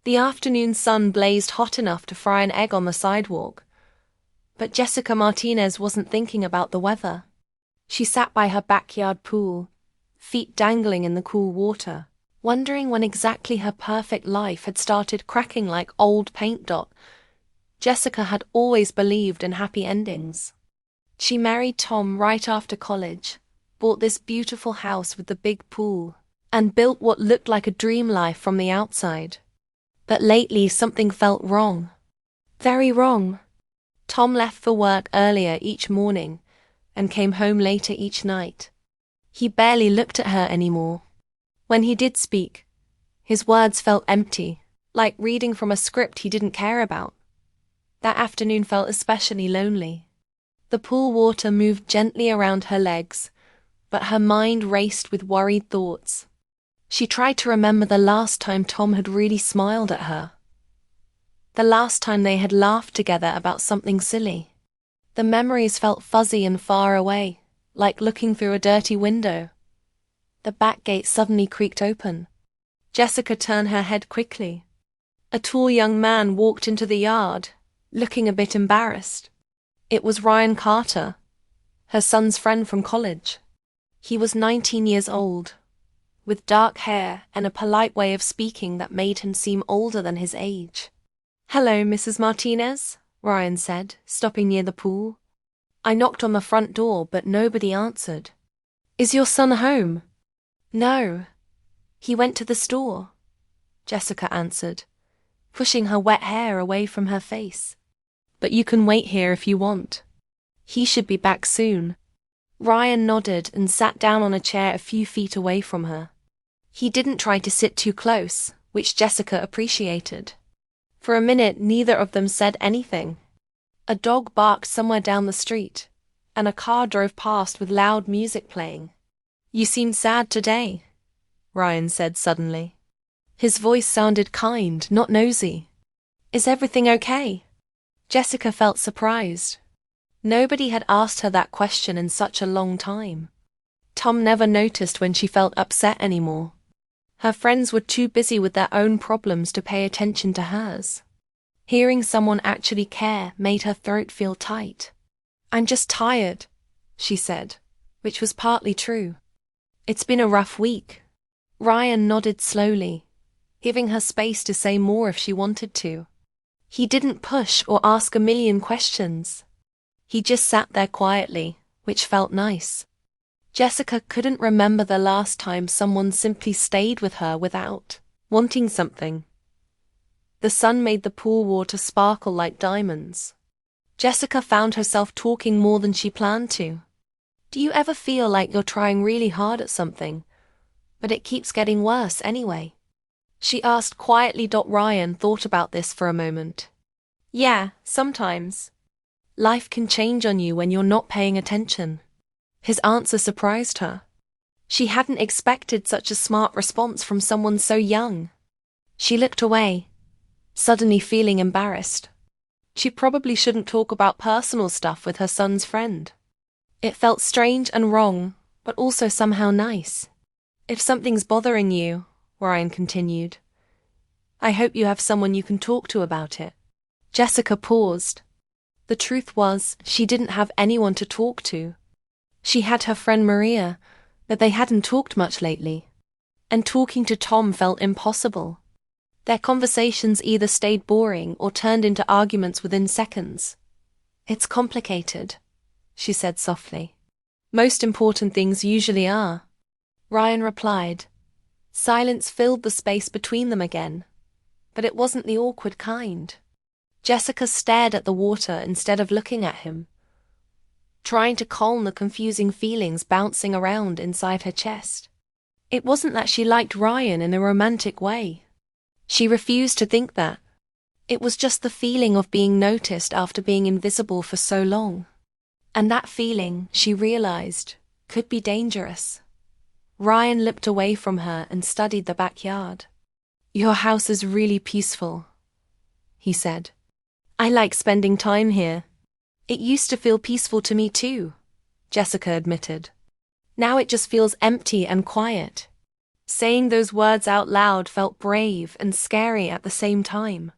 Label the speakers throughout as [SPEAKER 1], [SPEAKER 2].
[SPEAKER 1] The afternoon sun blazed hot enough to fry an egg on the sidewalk. But Jessica Martinez wasn't thinking about the weather. She sat by her backyard pool, feet dangling in the cool water, wondering when exactly her perfect life had started cracking like old paint dot. Jessica had always believed in happy endings. She married Tom right after college, bought this beautiful house with the big pool, and built what looked like a dream life from the outside. But lately something felt wrong. Very wrong. Tom left for work earlier each morning and came home later each night. He barely looked at her anymore. When he did speak, his words felt empty, like reading from a script he didn't care about. That afternoon felt especially lonely. The pool water moved gently around her legs, but her mind raced with worried thoughts. She tried to remember the last time Tom had really smiled at her. The last time they had laughed together about something silly. The memories felt fuzzy and far away, like looking through a dirty window. The back gate suddenly creaked open. Jessica turned her head quickly. A tall young man walked into the yard, looking a bit embarrassed. It was Ryan Carter, her son's friend from college. He was 19 years old, with dark hair and a polite way of speaking that made him seem older than his age. "Hello, Mrs. Martinez," Ryan said, stopping near the pool. "I knocked on the front door, but nobody answered. Is your son home?" "No. He went to the store," Jessica answered, pushing her wet hair away from her face. "But you can wait here if you want. He should be back soon." Ryan nodded and sat down on a chair a few feet away from her. He didn't try to sit too close, which Jessica appreciated. For a minute, neither of them said anything. A dog barked somewhere down the street, and a car drove past with loud music playing. "You seem sad today," Ryan said suddenly. His voice sounded kind, not nosy. "Is everything okay?" Jessica felt surprised. Nobody had asked her that question in such a long time. Tom never noticed when she felt upset anymore. Her friends were too busy with their own problems to pay attention to hers. Hearing someone actually care made her throat feel tight. "I'm just tired," she said, which was partly true. "It's been a rough week." Ryan nodded slowly, giving her space to say more if she wanted to. He didn't push or ask a million questions. He just sat there quietly, which felt nice. Jessica couldn't remember the last time someone simply stayed with her without wanting something. The sun made the pool water sparkle like diamonds. Jessica found herself talking more than she planned to. "Do you ever feel like you're trying really hard at something, but it keeps getting worse anyway?" she asked quietly. Ryan thought about this for a moment. "Yeah, sometimes. Life can change on you when you're not paying attention." His answer surprised her. She hadn't expected such a smart response from someone so young. She looked away, suddenly feeling embarrassed. She probably shouldn't talk about personal stuff with her son's friend. It felt strange and wrong, but also somehow nice. "If something's bothering you," Ryan continued, "I hope you have someone you can talk to about it." Jessica paused. The truth was, she didn't have anyone to talk to. She had her friend Maria, but they hadn't talked much lately. And talking to Tom felt impossible. Their conversations either stayed boring or turned into arguments within seconds. "It's complicated," she said softly. "Most important things usually are," Ryan replied. Silence filled the space between them again, but it wasn't the awkward kind. Jessica stared at the water instead of looking at him, trying to calm the confusing feelings bouncing around inside her chest. It wasn't that she liked Ryan in a romantic way. She refused to think that. It was just the feeling of being noticed after being invisible for so long. And that feeling, she realized, could be dangerous. Ryan looked away from her and studied the backyard. "Your house is really peaceful," he said. "I like spending time here." "It used to feel peaceful to me too," Jessica admitted. "Now it just feels empty and quiet." Saying those words out loud felt brave and scary at the same time.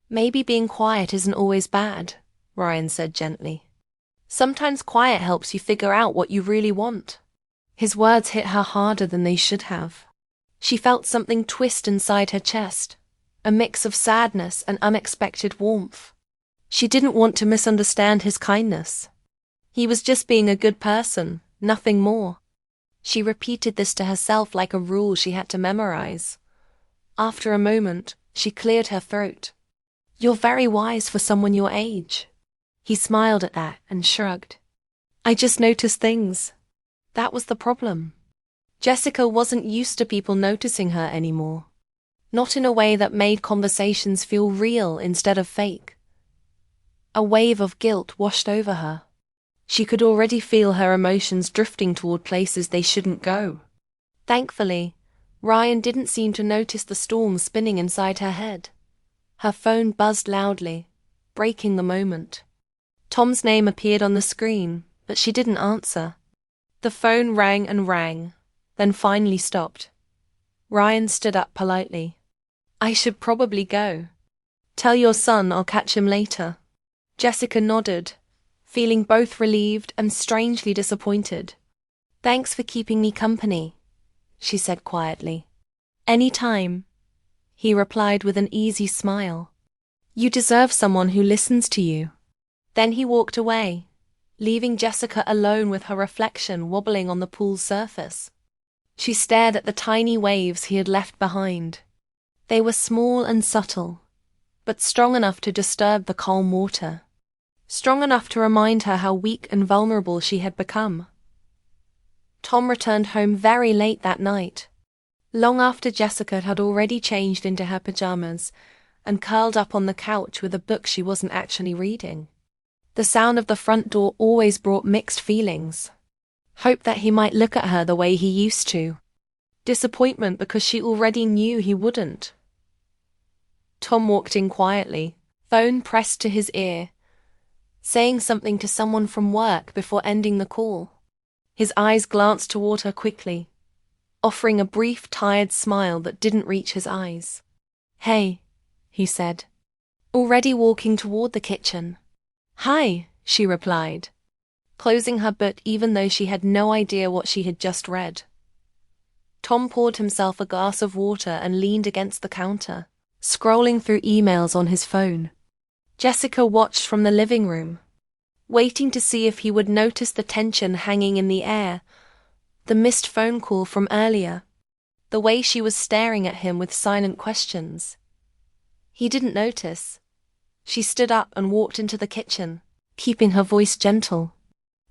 [SPEAKER 1] Maybe being quiet isn't always bad, Ryan said gently. Sometimes quiet helps you figure out what you really want. His words hit her harder than they should have. She felt something twist inside her chest, a mix of sadness and unexpected warmth. She didn't want to misunderstand his kindness. He was just being a good person, nothing more. She repeated this to herself like a rule she had to memorize. After a moment, she cleared her throat. "You're very wise for someone your age." He smiled at that and shrugged. "I just noticed things." That was the problem. Jessica wasn't used to people noticing her anymore. Not in a way that made conversations feel real instead of fake. A wave of guilt washed over her. She could already feel her emotions drifting toward places they shouldn't go. Thankfully, Ryan didn't seem to notice the storm spinning inside her head. Her phone buzzed loudly, breaking the moment. Tom's name appeared on the screen, but she didn't answer. The phone rang and rang, then finally stopped. Ryan stood up politely. "I should probably go. Tell your son I'll catch him later." Jessica nodded, feeling both relieved and strangely disappointed. "Thanks for keeping me company," she said quietly. "Any time," he replied with an easy smile. "You deserve someone who listens to you." Then he walked away, leaving Jessica alone with her reflection wobbling on the pool's surface. She stared at the tiny waves he had left behind. They were small and subtle, but strong enough to disturb the calm water. Strong enough to remind her how weak and vulnerable she had become. Tom returned home very late that night, long after Jessica had already changed into her pajamas and curled up on the couch with a book she wasn't actually reading. The sound of the front door always brought mixed feelings. Hope that he might look at her the way he used to. Disappointment because she already knew he wouldn't. Tom walked in quietly, phone pressed to his ear, saying something to someone from work before ending the call. His eyes glanced toward her quickly, offering a brief, tired smile that didn't reach his eyes. "Hey," he said, already walking toward the kitchen. "Hi," she replied, closing her book even though she had no idea what she had just read. Tom poured himself a glass of water and leaned against the counter, scrolling through emails on his phone. Jessica watched from the living room, waiting to see if he would notice the tension hanging in the air, the missed phone call from earlier, the way she was staring at him with silent questions. He didn't notice. She stood up and walked into the kitchen, keeping her voice gentle.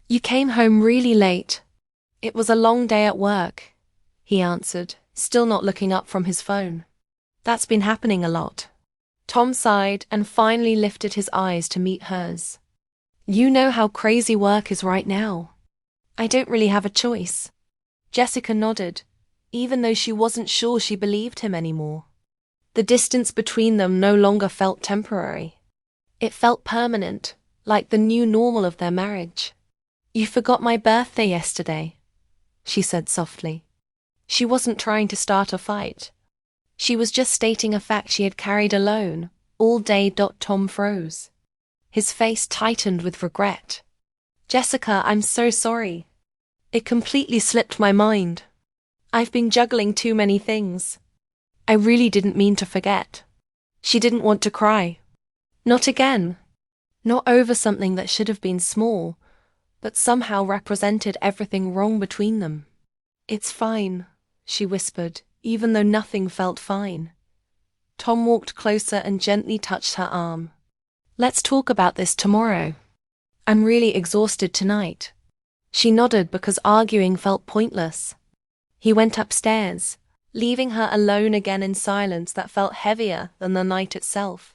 [SPEAKER 1] "You came home really late." "It was a long day at work," he answered, still not looking up from his phone. "That's been happening a lot." Tom sighed and finally lifted his eyes to meet hers. "You know how crazy work is right now. I don't really have a choice." Jessica nodded, even though she wasn't sure she believed him anymore. The distance between them no longer felt temporary. It felt permanent, like the new normal of their marriage. "You forgot my birthday yesterday," she said softly. She wasn't trying to start a fight. She was just stating a fact she had carried alone all day. Tom froze. His face tightened with regret. "Jessica, I'm so sorry. It completely slipped my mind. I've been juggling too many things. I really didn't mean to forget." She didn't want to cry. Not again. Not over something that should have been small, but somehow represented everything wrong between them. "It's fine," she whispered, even though nothing felt fine. Tom walked closer and gently touched her arm. "Let's talk about this tomorrow. I'm really exhausted tonight." She nodded because arguing felt pointless. He went upstairs, leaving her alone again in silence that felt heavier than the night itself.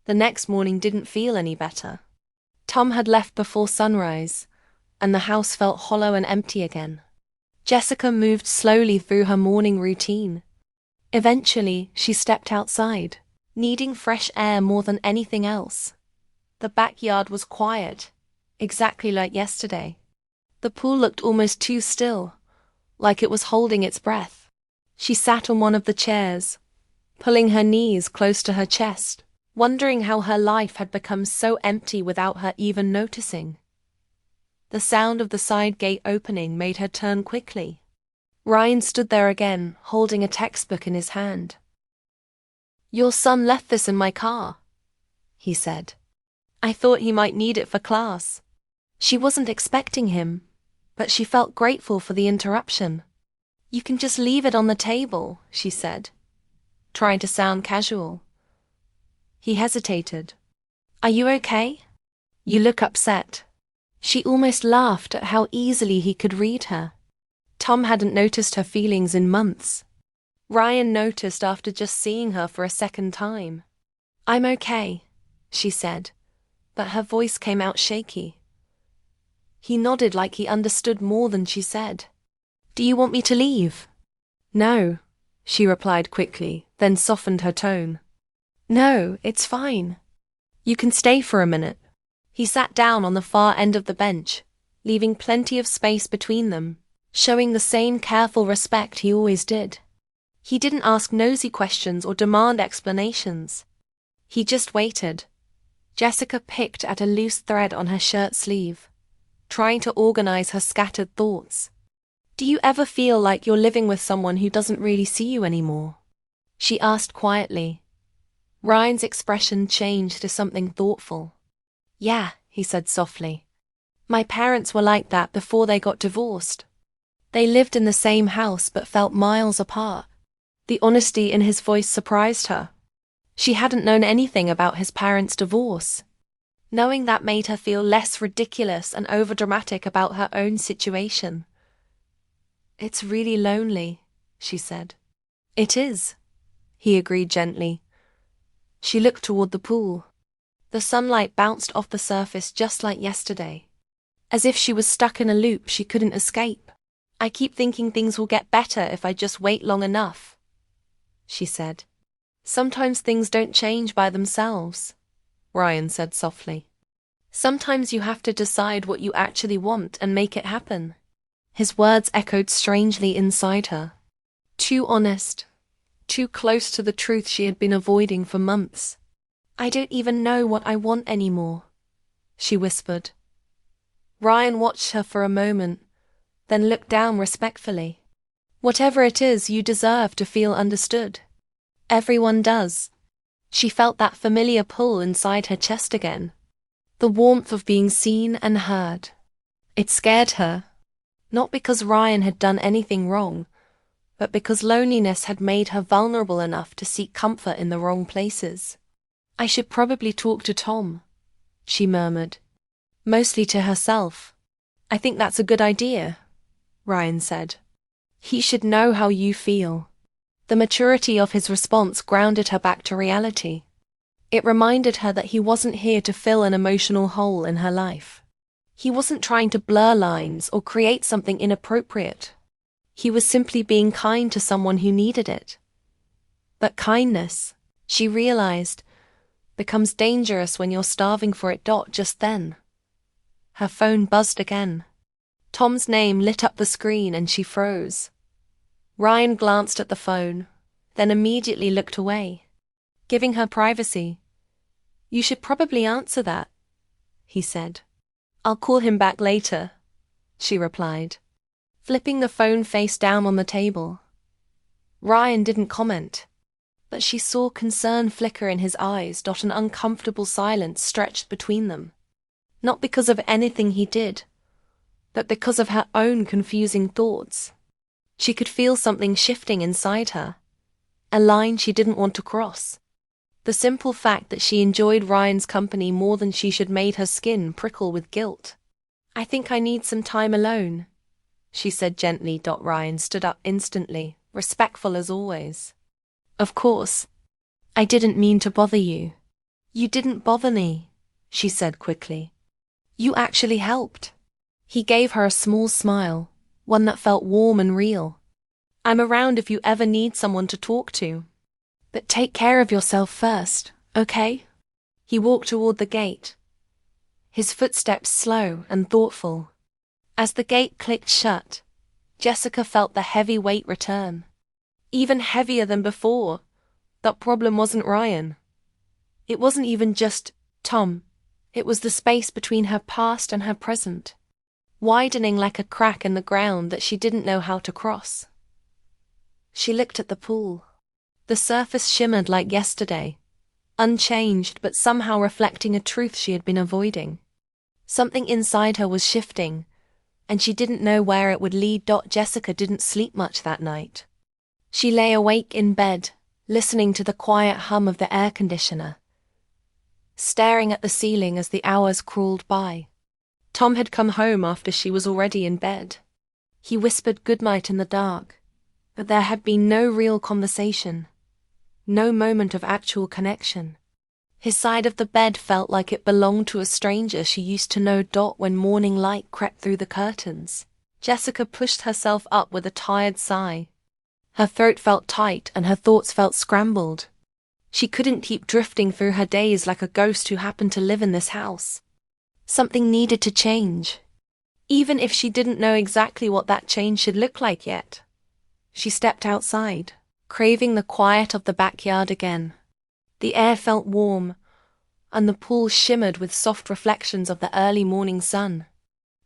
[SPEAKER 1] The next morning didn't feel any better. Tom had left before sunrise, and the house felt hollow and empty again. Jessica moved slowly through her morning routine. Eventually, she stepped outside, needing fresh air more than anything else. The backyard was quiet, exactly like yesterday. The pool looked almost too still, like it was holding its breath. She sat on one of the chairs, pulling her knees close to her chest, wondering how her life had become so empty without her even noticing. The sound of the side gate opening made her turn quickly. Ryan stood there again, holding a textbook in his hand. "Your son left this in my car," he said. "I thought he might need it for class." She wasn't expecting him, but she felt grateful for the interruption. "You can just leave it on the table," she said, trying to sound casual. He hesitated. "Are you okay? You look upset." She almost laughed at how easily he could read her. Tom hadn't noticed her feelings in months. Ryan noticed after just seeing her for a second time. "I'm okay," she said, but her voice came out shaky. He nodded like he understood more than she said. "Do you want me to leave?" "No," she replied quickly, then softened her tone. "No, it's fine. You can stay for a minute." He sat down on the far end of the bench, leaving plenty of space between them, showing the same careful respect he always did. He didn't ask nosy questions or demand explanations. He just waited. Jessica picked at a loose thread on her shirt sleeve, trying to organize her scattered thoughts. "Do you ever feel like you're living with someone who doesn't really see you anymore?" she asked quietly. Ryan's expression changed to something thoughtful. "Yeah," he said softly. "My parents were like that before they got divorced. They lived in the same house but felt miles apart." The honesty in his voice surprised her. She hadn't known anything about his parents' divorce. Knowing that made her feel less ridiculous and overdramatic about her own situation. "It's really lonely," she said. "It is," he agreed gently. She looked toward the pool. The sunlight bounced off the surface just like yesterday. As if she was stuck in a loop she couldn't escape. "I keep thinking things will get better if I just wait long enough," she said. "Sometimes things don't change by themselves," Ryan said softly. "Sometimes you have to decide what you actually want and make it happen." His words echoed strangely inside her. Too honest, too close to the truth she had been avoiding for months. "I don't even know what I want anymore," she whispered. Ryan watched her for a moment, then looked down respectfully. "Whatever it is, you deserve to feel understood. Everyone does." She felt that familiar pull inside her chest again. The warmth of being seen and heard. It scared her, not because Ryan had done anything wrong, but because loneliness had made her vulnerable enough to seek comfort in the wrong places. "I should probably talk to Tom," she murmured, mostly to herself. "I think that's a good idea," Ryan said. "He should know how you feel." The maturity of his response grounded her back to reality. It reminded her that he wasn't here to fill an emotional hole in her life. He wasn't trying to blur lines or create something inappropriate. He was simply being kind to someone who needed it. But kindness, she realized, becomes dangerous when you're starving for it. Just then, her phone buzzed again. Tom's name lit up the screen and she froze. Ryan glanced at the phone, then immediately looked away, giving her privacy. "You should probably answer that," he said. "I'll call him back later," she replied, flipping the phone face down on the table. Ryan didn't comment, but she saw concern flicker in his eyes. An uncomfortable silence stretched between them. Not because of anything he did, but because of her own confusing thoughts. She could feel something shifting inside her, a line she didn't want to cross. The simple fact that she enjoyed Ryan's company more than she should made her skin prickle with guilt. "I think I need some time alone," she said gently. Ryan stood up instantly, respectful as always. "Of course. I didn't mean to bother you." "You didn't bother me," she said quickly. "You actually helped." He gave her a small smile, one that felt warm and real. "I'm around if you ever need someone to talk to. But take care of yourself first, okay?" He walked toward the gate, his footsteps slow and thoughtful. As the gate clicked shut, Jessica felt the heavy weight return. even heavier than before. That problem wasn't Ryan. It wasn't even just Tom. It was the space between her past and her present, widening like a crack in the ground that she didn't know how to cross. She looked at the pool. The surface shimmered like yesterday, unchanged but somehow reflecting a truth she had been avoiding. Something inside her was shifting, and she didn't know where it would lead. Jessica didn't sleep much that night. She lay awake in bed, listening to the quiet hum of the air conditioner, staring at the ceiling as the hours crawled by. Tom had come home after she was already in bed. He whispered goodnight in the dark, but there had been no real conversation, no moment of actual connection. His side of the bed felt like it belonged to a stranger she used to know. When morning light crept through the curtains, Jessica pushed herself up with a tired sigh. Her throat felt tight and her thoughts felt scrambled. She couldn't keep drifting through her days like a ghost who happened to live in this house. Something needed to change, even if she didn't know exactly what that change should look like yet. She stepped outside, craving the quiet of the backyard again. The air felt warm, and the pool shimmered with soft reflections of the early morning sun.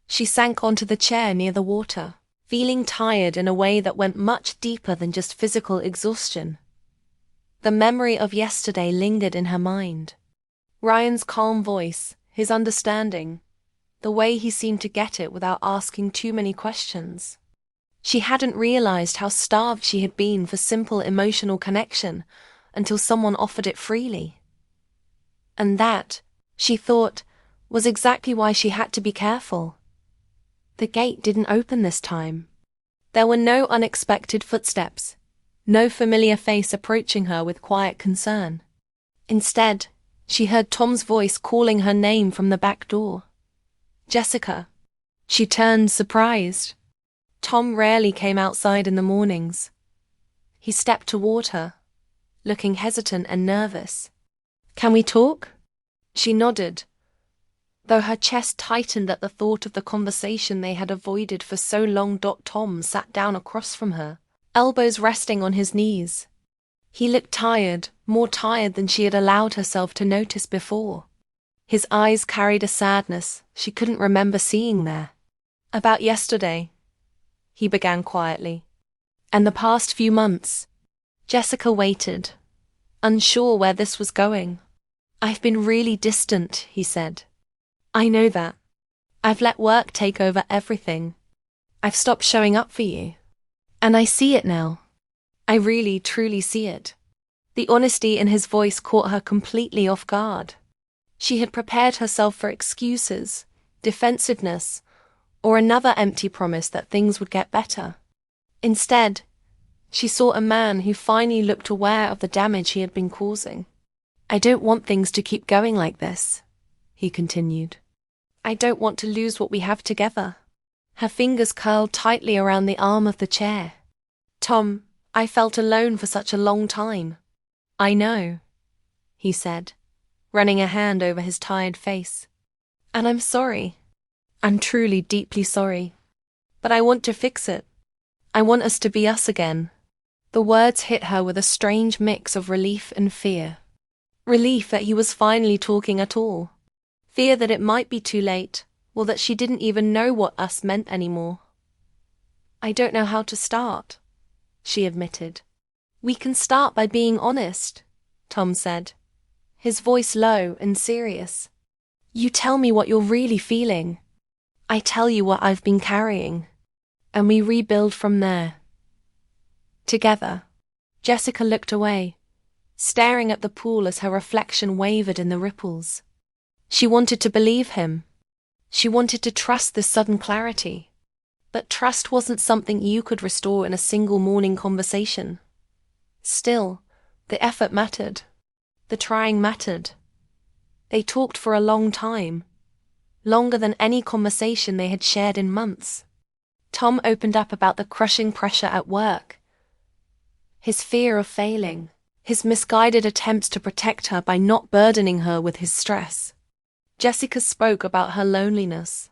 [SPEAKER 1] She sank onto the chair near the water, feeling tired in a way that went much deeper than just physical exhaustion. The memory of yesterday lingered in her mind. Ryan's calm voice, his understanding, the way he seemed to get it without asking too many questions. She hadn't realized how starved she had been for simple emotional connection until someone offered it freely. And that, she thought, was exactly why she had to be careful. The gate didn't open this time. There were no unexpected footsteps, no familiar face approaching her with quiet concern. Instead, she heard Tom's voice calling her name from the back door. Jessica. She turned, surprised. Tom rarely came outside in the mornings. He stepped toward her, looking hesitant and nervous. "Can we talk?" She nodded, though her chest tightened at the thought of the conversation they had avoided for so long. Tom sat down across from her, elbows resting on his knees. He looked tired, more tired than she had allowed herself to notice before. His eyes carried a sadness she couldn't remember seeing there. "About yesterday," he began quietly, "and the past few months." Jessica waited, unsure where this was going. "I've been really distant," he said. "I know that. I've let work take over everything. I've stopped showing up for you. And I see it now. I really, truly see it." The honesty in his voice caught her completely off guard. She had prepared herself for excuses, defensiveness, or another empty promise that things would get better. Instead, she saw a man who finally looked aware of the damage he had been causing. "I don't want things to keep going like this," he continued. "I don't want to lose what we have together." Her fingers curled tightly around the arm of the chair. "Tom, I felt alone for such a long time." "I know," he said, running a hand over his tired face. "And I'm sorry. I'm truly deeply sorry. But I want to fix it. I want us to be us again." The words hit her with a strange mix of relief and fear. Relief that he was finally talking at all. Fear that it might be too late, or that she didn't even know what us meant anymore. "I don't know how to start," she admitted. "We can start by being honest," Tom said, his voice low and serious. "You tell me what you're really feeling. I tell you what I've been carrying. And we rebuild from there. Together." Jessica looked away, staring at the pool as her reflection wavered in the ripples. She wanted to believe him. She wanted to trust this sudden clarity. But trust wasn't something you could restore in a single morning conversation. Still, the effort mattered. The trying mattered. They talked for a long time, longer than any conversation they had shared in months. Tom opened up about the crushing pressure at work, his fear of failing, his misguided attempts to protect her by not burdening her with his stress. Jessica spoke about her loneliness,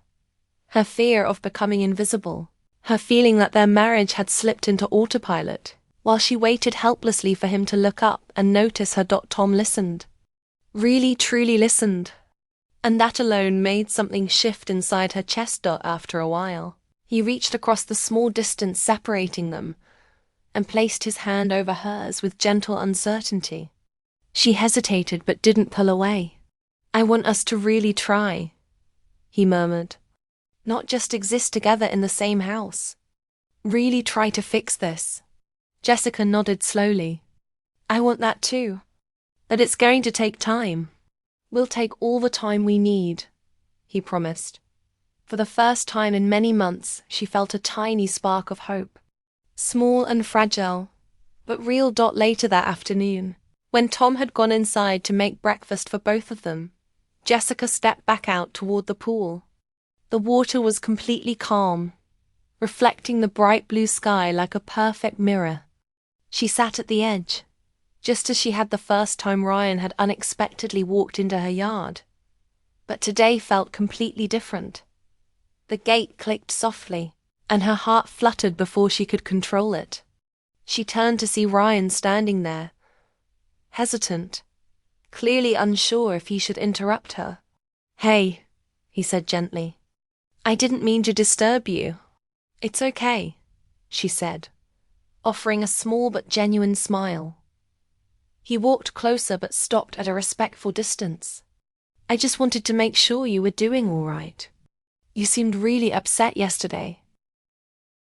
[SPEAKER 1] her fear of becoming invisible, her feeling that their marriage had slipped into autopilot, while she waited helplessly for him to look up and notice her. Tom listened. Really, truly listened. And that alone made something shift inside her chest. After a while, he reached across the small distance separating them and placed his hand over hers with gentle uncertainty. She hesitated but didn't pull away. I want us to really try, he murmured. Not just exist together in the same house. Really try to fix this. Jessica nodded slowly. I want that too. But it's going to take time. We'll take all the time we need, he promised. For the first time in many months, she felt a tiny spark of hope. Small and fragile, but real. Later that afternoon, when Tom had gone inside to make breakfast for both of them, Jessica stepped back out toward the pool. The water was completely calm, reflecting the bright blue sky like a perfect mirror. She sat at the edge, just as she had the first time Ryan had unexpectedly walked into her yard. But today felt completely different. The gate clicked softly, and her heart fluttered before she could control it. She turned to see Ryan standing there, hesitant, clearly unsure if he should interrupt her. Hey, he said gently. I didn't mean to disturb you. It's okay, she said, offering a small but genuine smile. He walked closer but stopped at a respectful distance. I just wanted to make sure you were doing all right. You seemed really upset yesterday.